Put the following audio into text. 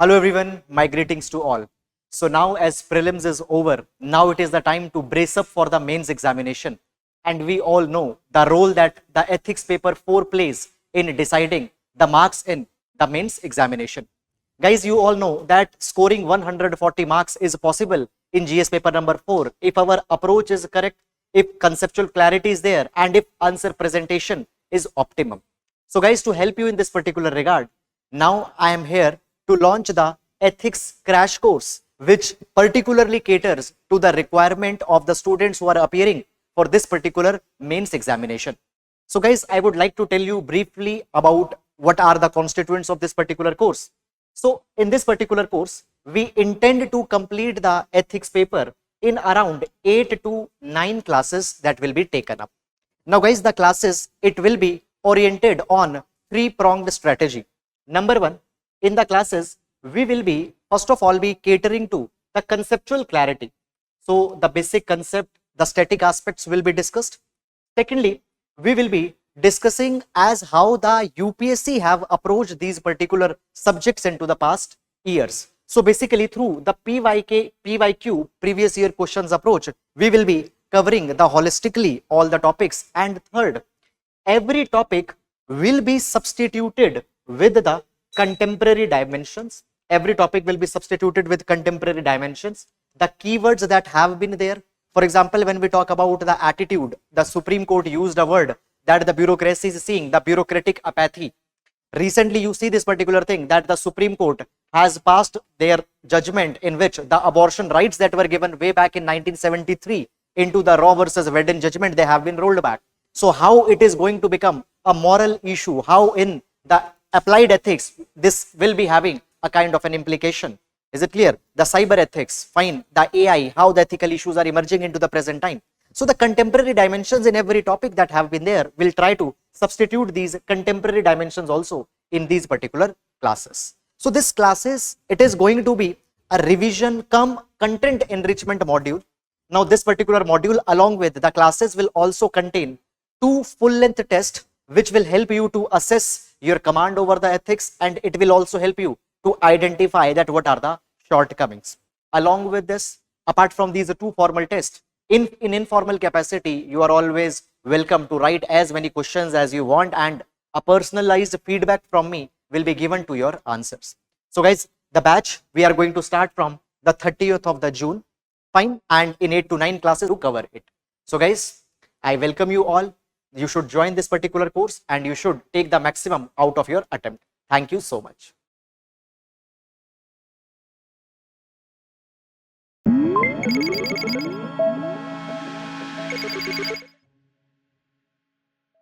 Hello everyone, my greetings to all. So now as prelims is over, now it is the time to brace up for the mains examination. And we all know the role that the ethics paper 4 plays in deciding the marks in the mains examination. Guys, you all know that scoring 140 marks is possible in GS paper number 4 if our approach is correct, if conceptual clarity is there, and if answer presentation is optimum. So guys, to help you in this particular regard, now I am here to launch the ethics crash course, which particularly caters to the requirement of the students who are appearing for this particular mains examination. So guys, I would like to tell you briefly about what are the constituents of this particular course. So in this particular course, we intend to complete the ethics paper in around 8 to 9 classes that will be taken up. Now guys, the classes, it will be oriented on three-pronged strategy. Number one, in the classes, we will be, first of all, be catering to the conceptual clarity. So the basic concept, the static aspects will be discussed. Secondly, we will be discussing as how the UPSC have approached these particular subjects into the past years. So basically through the PYQ, previous year questions approach, we will be covering the holistically all the topics. And third, every topic will be substituted with the contemporary dimensions. Every topic will be substituted with contemporary dimensions. The keywords that have been there, for example, when we talk about the attitude, the Supreme Court used a word that the bureaucracy is seeing, the bureaucratic apathy. Recently, you see this particular thing that the Supreme Court has passed their judgment in which the abortion rights that were given way back in 1973 into the Roe versus Wade judgment, they have been rolled back. So how it is going to become a moral issue, how in the applied ethics, this will be having a kind of an implication. Is it clear? The cyber ethics, fine. The AI, how the ethical issues are emerging into the present time. So the contemporary dimensions in every topic that have been there, will try to substitute these contemporary dimensions also in these particular classes. So this classes, it is going to be a revision come content enrichment module. Now this particular module along with the classes will also contain 2 full-length tests which will help you to assess your command over the ethics, and it will also help you to identify that what are the shortcomings. Along with this, apart from these 2 formal tests, in informal capacity, you are always welcome to write as many questions as you want, and a personalized feedback from me will be given to your answers. So guys, the batch, we are going to start from the 30th of the June, fine, and in 8 to 9 classes to cover it. So guys, I welcome you all. You should join this particular course and you should take the maximum out of your attempt. Thank you so much.